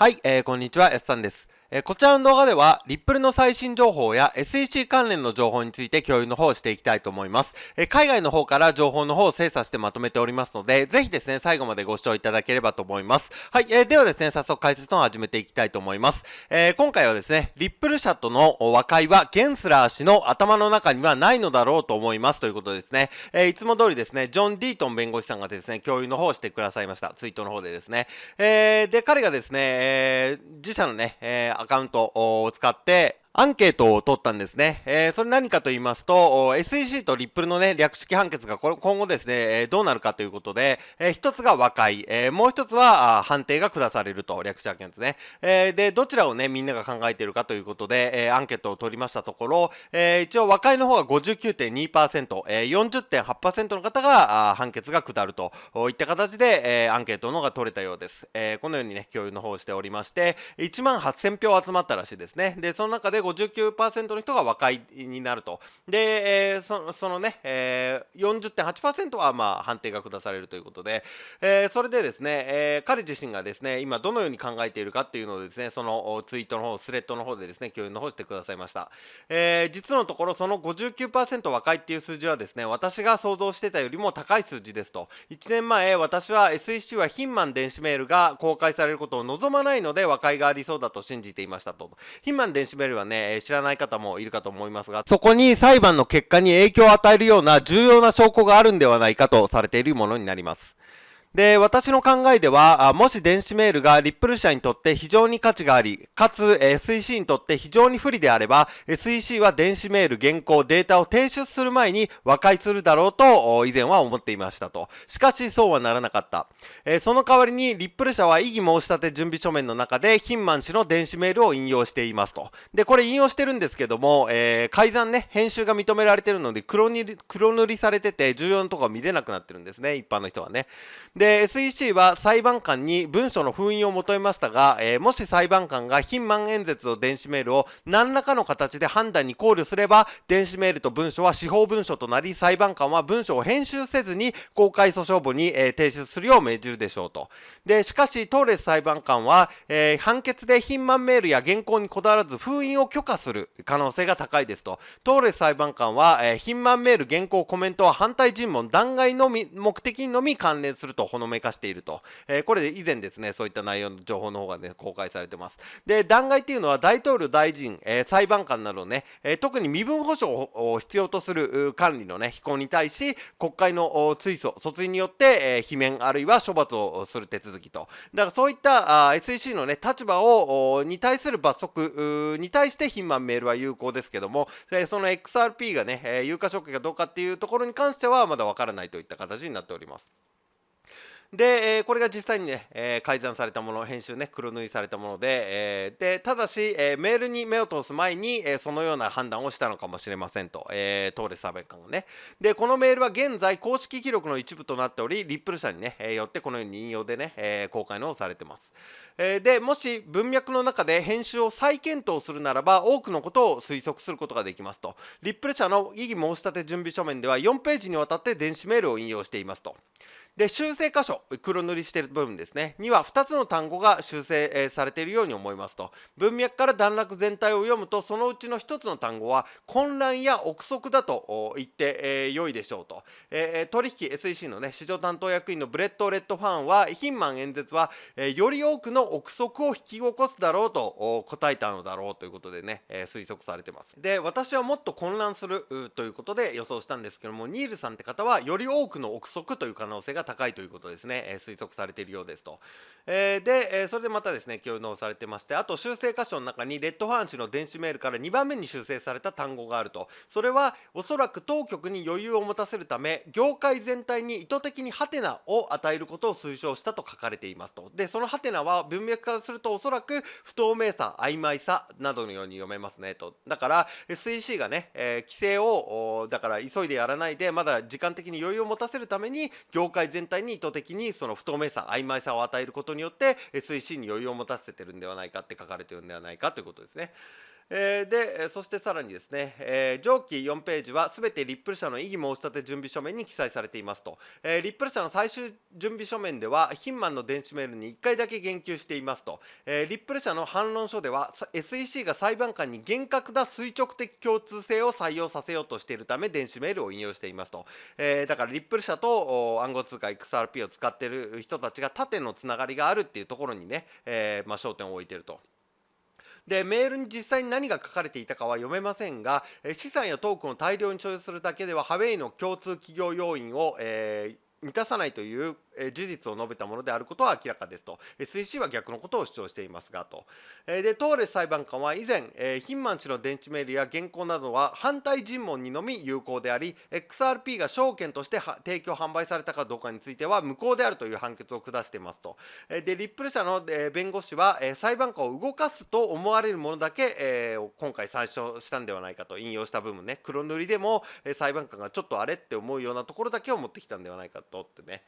はい、こんにちは、S さんです。こちらの動画では、リップルの最新情報や SEC 関連の情報について共有の方をしていきたいと思います。海外の方から情報の方を精査してまとめておりますので、ぜひですね、最後までご視聴いただければと思います。はい、ではですね、早速解説の方を始めていきたいと思います。今回はですね、リップル社との和解はゲンスラー氏の頭の中にはないのだろうと思いますということですね。いつも通りですね、ジョン・ディートン弁護士さんがですね、共有の方をしてくださいました。ツイートの方でですね。で、彼がですね、自社のね、アカウントを使って、アンケートを取ったんですね。それ何かと言いますと、SEC とリップルのね、略式判決が今後ですね、どうなるかということで、一つが和解、もう一つは判定が下されると、略式判決ね。で、どちらをね、みんなが考えているかということで、アンケートを取りましたところ、一応和解の方が 59.2%、40.8% の方が判決が下るといった形で、アンケートの方が取れたようです。このようにね、共有の方をしておりまして、1万8000票集まったらしいですね。で、その中で59% の人が和解になると。で、そのね、40.8% はまあ判定が下されるということで、それでですね、彼自身がですね、今どのように考えているかっていうのをですね、そのツイートの方、スレッドの方でですね、共有の方してくださいました。実のところ、その 59% 和解っていう数字はですね、私が想像してたよりも高い数字ですと。1年前、私は SEC はヒンマン電子メールが公開されることを望まないので和解がありそうだと信じていましたと。ヒンマン電子メールはね、知らない方もいるかと思いますが、そこに裁判の結果に影響を与えるような重要な証拠があるんではないかとされているものになります。で、私の考えでは、もし電子メールがリップル社にとって非常に価値があり、かつ SEC にとって非常に不利であれば、SEC は電子メール、原稿、データを提出する前に和解するだろうと以前は思っていましたと。しかしそうはならなかった。その代わりにリップル社は異議申し立て準備書面の中でヒンマン氏の電子メールを引用していますと。で、これ引用してるんですけども、改ざんね、編集が認められてるので黒塗りされてて重要なところが見れなくなってるんですね、一般の人はね。で、SEC は裁判官に文書の封印を求めましたが、もし裁判官がヒンマン演説の電子メールを何らかの形で判断に考慮すれば、電子メールと文書は司法文書となり、裁判官は文書を編集せずに公開訴訟簿に、提出するよう命じるでしょうと。で、しかし、トーレス裁判官は、判決でヒンマンメールや原稿にこだわらず封印を許可する可能性が高いですと。トーレス裁判官は、ヒンマンメール、原稿、コメントは反対尋問、弾劾のみ目的にのみ関連するとほのめかしていると。これで以前ですね、そういった内容の情報の方がね、公開されてます。で、弾劾っていうのは大統領、大臣、裁判官などね、特に身分保障を必要とする管理のね、非行に対し、国会の追訴、訴追によって、罷免あるいは処罰をする手続きと。だからそういった SEC のね、立場に対する罰則に対してヒンマンメールは有効ですけども、その XRP がね、有価証券かどうかっていうところに関してはまだわからないといった形になっております。で、これが実際にね、改ざんされたもの、編集ね、黒塗りされたもので、ただし、メールに目を通す前に、そのような判断をしたのかもしれませんと、トーレス裁判官がね。で、このメールは現在、公式記録の一部となっており、リップル社にね、よってこのように引用でね、公開のをされてます。で、もし文脈の中で編集を再検討するならば、多くのことを推測することができますと。リップル社の異議申し立て準備書面では、4ページにわたって電子メールを引用していますと。で、修正箇所、黒塗りしている部分ですね、には2つの単語が修正されているように思いますと。文脈から段落全体を読むと、そのうちの1つの単語は、混乱や憶測だと言って、良いでしょうと。取引 SEC のね、市場担当役員のブレッド・レッドファンは、ヒンマン演説は、より多くの憶測を引き起こすだろうと答えたのだろうということでね、推測されてます。で、私はもっと混乱するということで予想したんですけども、ニールさんって方は、より多くの憶測という可能性が高いということですね、推測されているようですと。で、それでまたですね、共有されてまして、あと修正箇所の中にレッドファン氏の電子メールから2番目に修正された単語があると。それはおそらく当局に余裕を持たせるため、業界全体に意図的にハテナを与えることを推奨したと書かれていますと。で、そのハテナは文脈からするとおそらく不透明さ、曖昧さなどのように読めますねと。だから SEC がね、規制をだから急いでやらないで、まだ時間的に余裕を持たせるために業界全体に意図的にその不透明さ、曖昧さを与えることによって SEC に余裕を持たせてるんではないかって書かれてるんではないかということですね。そしてさらにですね、上記4ページはすべてリップル社の異議申し立て準備書面に記載されていますと。リップル社の最終準備書面では、ヒンマンの電子メールに1回だけ言及していますと。リップル社の反論書では、SEC が裁判官に厳格な垂直的共通性を採用させようとしているため、電子メールを引用していますと。だからリップル社と暗号通貨 XRP を使っている人たちが縦のつながりがあるっていうところにね、焦点を置いていると。で、メールに実際に何が書かれていたかは読めませんが、資産やトークンを大量に所有するだけでは、ハウェイの共通企業要因を、満たさないという事実を述べたものであることは明らかですと。SEC は逆のことを主張していますがと。で、トーレス裁判官は以前、ヒンマン氏の電池メールや原稿などは反対尋問にのみ有効であり、XRP が証券として提供販売されたかどうかについては無効であるという判決を下していますと。で、リップル社の弁護士は裁判官を動かすと思われるものだけ今回参照したんではないかと。引用した部分ね、黒塗りでも裁判官がちょっとあれって思うようなところだけを持ってきたんではないかとってね。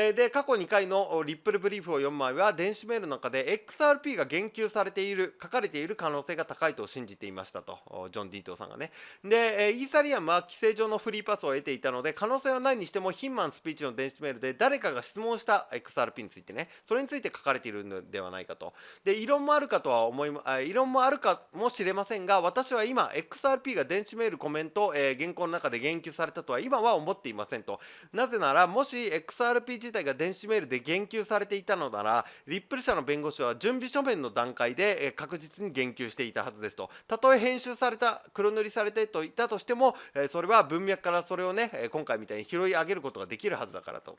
で、過去2回のリップルブリーフを読む前は電子メールの中で XRP が言及されている、書かれている可能性が高いと信じていましたと、ジョン・ディートーさんがね。で、イーサリアムは規制上のフリーパスを得ていたので、可能性はないにしても、ヒンマンスピーチの電子メールで誰かが質問した XRP についてね、それについて書かれているのではないかと。で、異論もあるかもしれませんが、私は今、XRP が電子メール、コメント、原稿の中で言及されたとは今は思っていませんと。なぜなら、もし XRP 自体が電子メールで言及されていたのなら、リップル社の弁護士は準備書面の段階で確実に言及していたはずですと。たとえ編集された、黒塗りされていたとしても、それは文脈からそれをね、今回みたいに拾い上げることができるはずだからと。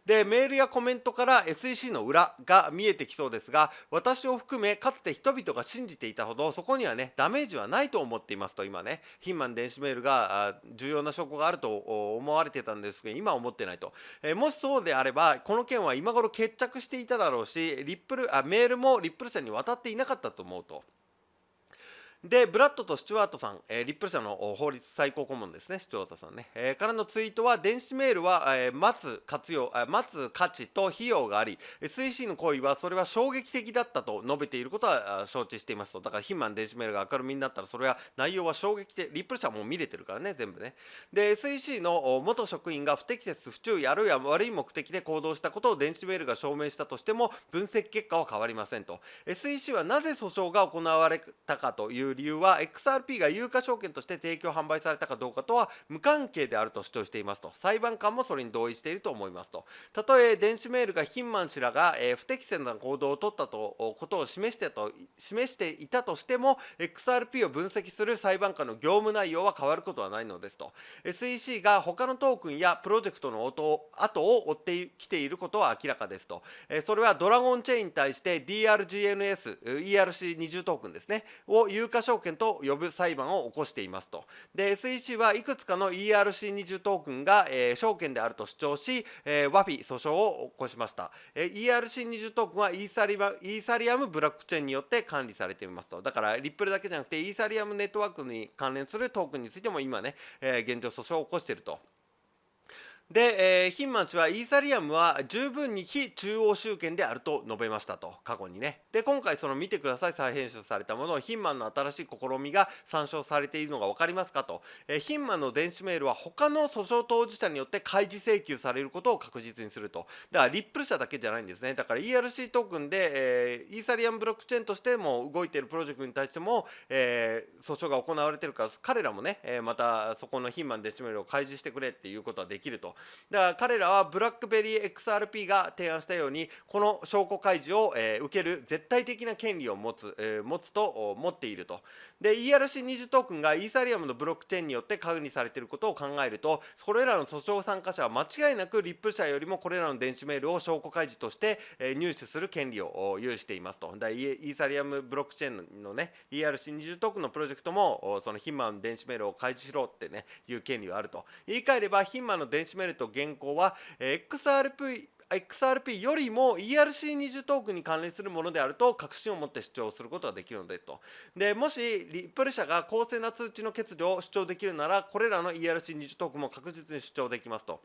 で、メールやコメントから SEC の裏が見えてきそうですが、私を含めかつて人々が信じていたほど、そこにはね、ダメージはないと思っていますと。今ね、ヒンマン電子メールが重要な証拠があると思われてたんですが、今は思ってないと。もしそうであれば、この件は今頃決着していただろうし、メールもリップル社に渡っていなかったと思うと。で、ブラッドとスチュワートさん、リップル社の法律最高顧問ですね、スチュワートさんね、からのツイートは、電子メールは、待つ価値と費用があり、SEC の行為はそれは衝撃的だったと述べていることは承知していますと。だから、ヒンマン電子メールが明るみになったら、それは内容は衝撃的で、リップル社はもう見れてるからね、全部ね。で、SEC の元職員が不適切、不注意、あるいは悪い目的で行動したことを電子メールが証明したとしても、分析結果は変わりませんと。SEC はなぜ訴訟が行われたかという理由は XRP が有価証券として提供販売されたかどうかとは無関係であると主張していますと。裁判官もそれに同意していると思いますと。たとえ電子メールがヒンマン氏らが不適切な行動を取ったことを示していたとしても XRP を分析する裁判官の業務内容は変わることはないのですと。 SEC が他のトークンやプロジェクトの後を追ってきていることは明らかですと。それはドラゴンチェーンに対して DRGNS、ERC20 トークンですね、を有価証券と呼ぶ裁判を起こしていますと。で、SEC はいくつかの ERC20 トークンが、証券であると主張し、ワフィ訴訟を起こしました。ERC20 トークンはイーサリアムブロックチェーンによって管理されていますと。だからリップルだけじゃなくてイーサリアムネットワークに関連するトークンについても今ね、現状訴訟を起こしていると。で、ヒンマン氏はイーサリアムは十分に非中央集権であると述べましたと、過去にね。で、今回その見てください、再編集されたものをヒンマンの新しい試みが参照されているのが分かりますかと。ヒンマンの電子メールは他の訴訟当事者によって開示請求されることを確実にすると。だからリップル社だけじゃないんですね。だから ERC トークンで、イーサリアムブロックチェーンとしても動いているプロジェクトに対しても、訴訟が行われているから、彼らもね、またそこのヒンマン電子メールを開示してくれっていうことはできると。だから彼らはブラックベリー XRP が提案したように、この証拠開示を、受ける絶対的な権利を持っていると。で、ERC20 トークンがイーサリアムのブロックチェーンによって管理されていることを考えると、それらの訴訟参加者は間違いなくリップル社よりもこれらの電子メールを証拠開示として、入手する権利を有していますと。だイーサリアムブロックチェーンのね、ERC20 トークンのプロジェクトもそのヒンマンの電子メールを開示しろってね、いう権利はあると。言い換えればヒンマンの電子メールと原稿は XRP よりも ERC20 トークンに関連するものであると確信を持って主張することができるのですと。で、もしリップル社が公正な通知の欠如を主張できるなら、これらの ERC20 トークンも確実に主張できますと。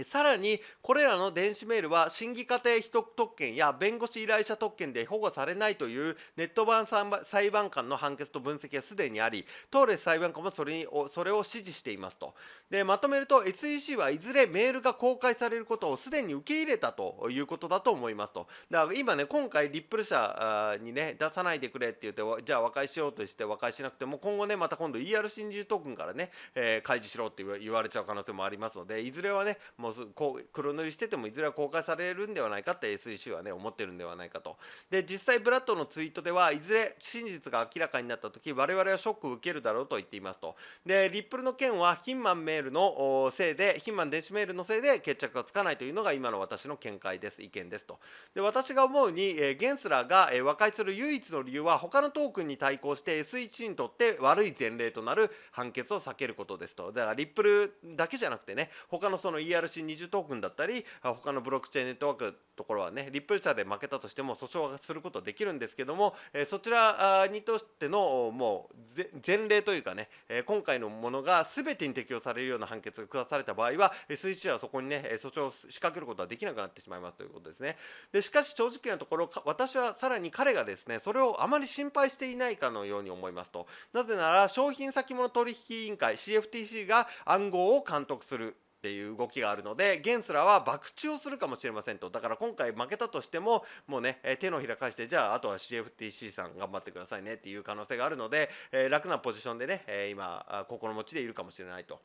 さらに、これらの電子メールは審議過程秘匿特権や弁護士依頼者特権で保護されないというネット版裁判官の判決と分析がすでにあり、トーレス裁判官もそれを支持していますと。で、まとめると、SEC はいずれメールが公開されることをすでに受け入れたということだと思いますと。だから今ね、今回、リップル社にね、出さないでくれって言って、じゃあ和解しようとして和解しなくても、今後ね、また今度 ERC 二重トークンからね、開示しろって言われちゃう可能性もありますので、いずれはね、もう黒塗りしててもいずれは公開されるんではないかって SEC はね思ってるんではないかと。で、実際ブラッドのツイートではいずれ真実が明らかになった時、我々はショックを受けるだろうと言っていますと。で、リップルの件はヒンマン電子メールのせいで決着がつかないというのが今の私の意見ですと。で、私が思うに、ゲンスラーが和解する唯一の理由は他のトークンに対抗して SEC にとって悪い前例となる判決を避けることですと。だからリップルだけじゃなくてね、他のその ERC20 トークンだったり、他のブロックチェーンネットワークところはね、リップル社で負けたとしても訴訟はすることできるんですけども、そちらにとってのもう前例というかね、今回のものが全てに適用されるような判決が下された場合は、SEC はそこにね、訴訟を仕掛けることはできなくなってしまいますということですね。で、しかし正直なところ、私はさらに彼がですね、それをあまり心配していないかのように思いますと。なぜなら、商品先物取引委員会 CFTC が暗号を監督するっていう動きがあるので、ゲンスラーは博打をするかもしれませんと。だから今回負けたとしても、もうね、手のひら返して、じゃああとは CFTC さん頑張ってくださいねっていう可能性があるので、楽なポジションでね、今心持ちでいるかもしれないと。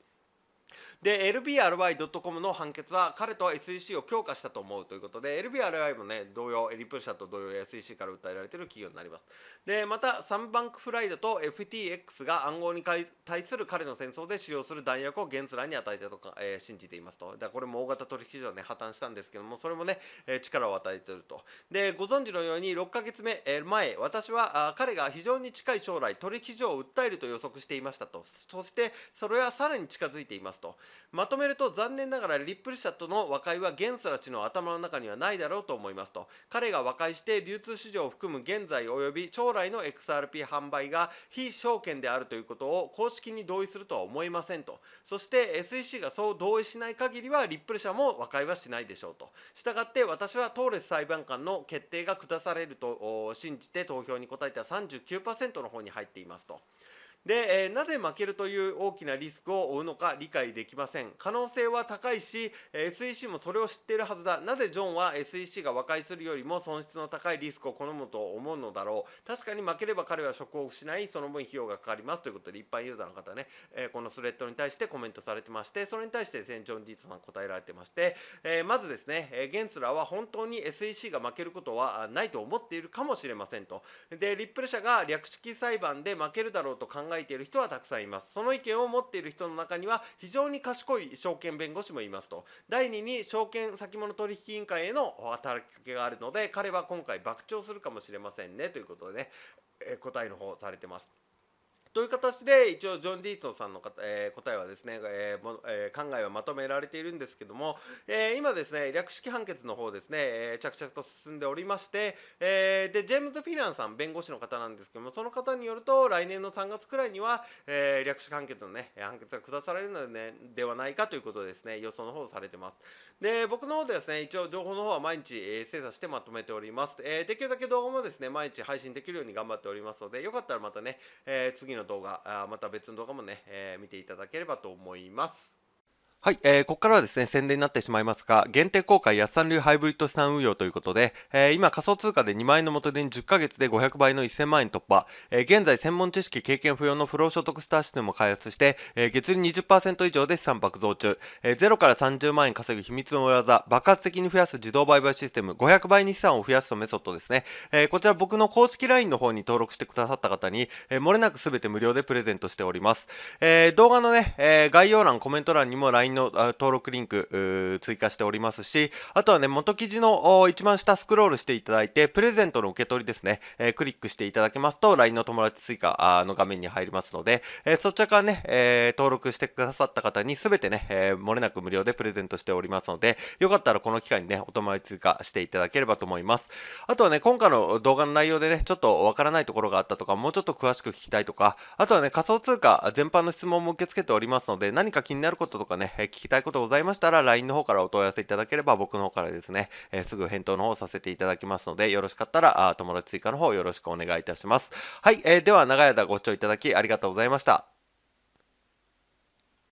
で、LBRY.com の判決は彼と SEC を強化したと思うということで、LBRY もね、同様、リップル社と同様 SEC から訴えられている企業になります。で、また、サムバンクフライドと FTX が暗号に対する彼の戦争で使用する弾薬をゲンスラーに与えたとか、信じていますと。だからこれも大型取引所で、ね、破綻したんですけども、それもね、力を与えていると。で、ご存知のように6ヶ月前、私は彼が非常に近い将来、取引所を訴えると予測していましたと。そして、それはさらに近づいていますと。まとめると、残念ながらリップル社との和解はゲンスラ氏の頭の中にはないだろうと思いますと。彼が和解して流通市場を含む現在及び将来の XRP 販売が非証券であるということを公式に同意するとは思いませんと。そして SEC がそう同意しない限りはリップル社も和解はしないでしょうと。したがって私はトーレス裁判官の決定が下されると信じて投票に答えた 39% の方に入っていますと。で、なぜ負けるという大きなリスクを負うのか理解できません。可能性は高いし、SEC もそれを知っているはずだ。なぜジョンは SEC が和解するよりも損失の高いリスクを好むと思うのだろう。確かに負ければ彼は職を失い、その分費用がかかりますということで、一般ユーザーの方ね、このスレッドに対してコメントされてまして、それに対してジョン・ディートさん答えられてまして、まずですね、ゲンスラーは本当に SEC が負けることはないと思っているかもしれませんと。で、リップル社が略式裁判で負けるだろうと考えている人はたくさんいます。その意見を持っている人の中には非常に賢い証券弁護士もいますと。第2に証券先物取引委員会への働きかけがあるので、彼は今回博打をするかもしれませんねということでね、答えの方されてます。という形で一応ジョン・ディートンさんの答えはですね、考えはまとめられているんですけども、今ですね略式判決の方ですね、着々と進んでおりまして、でジェームズ・フィランさん弁護士の方なんですけども、その方によると来年の3月くらいには、略式判決のね判決が下されるのではないかということでですね、予想の方されてます。で、僕の方でですね、一応情報の方は毎日、精査してまとめております。できるだけ動画もですね毎日配信できるように頑張っておりますので、よかったらまたね、次の動画、また別の動画もね、見ていただければと思います。はい、ここからはですね、宣伝になってしまいますが、限定公開安さん流ハイブリッド資産運用ということで、今仮想通貨で2万円の元手に10ヶ月で500倍の1000万円突破、現在専門知識経験不要の不労所得スターシステムを開発して、月利 20% 以上で資産爆増中、0から30万円稼ぐ秘密の裏技、爆発的に増やす自動売買システム、500倍に資産を増やすとメソッドですね。こちら僕の公式 LINE の方に登録してくださった方に、漏れなく全て無料でプレゼントしております。動画のね、概要欄、コメント欄にも LINEの登録リンク追加しておりますし、あとはね、元記事の一番下スクロールしていただいて、プレゼントの受け取りですね、クリックしていただけますと、LINE の友達追加の画面に入りますので、そちらからね、登録してくださった方に全てね、漏れなく無料でプレゼントしておりますので、よかったらこの機会にね、お友達追加していただければと思います。あとはね、今回の動画の内容でね、ちょっとわからないところがあったとか、もうちょっと詳しく聞きたいとか、あとはね、仮想通貨全般の質問も受け付けておりますので、何か気になることとかね、聞きたいことございましたら、LINE の方からお問い合わせいただければ、僕の方からですね、すぐ返答の方させていただきますので、よろしかったら、友達追加の方よろしくお願いいたします。はい、では長い間ご視聴いただきありがとうございました。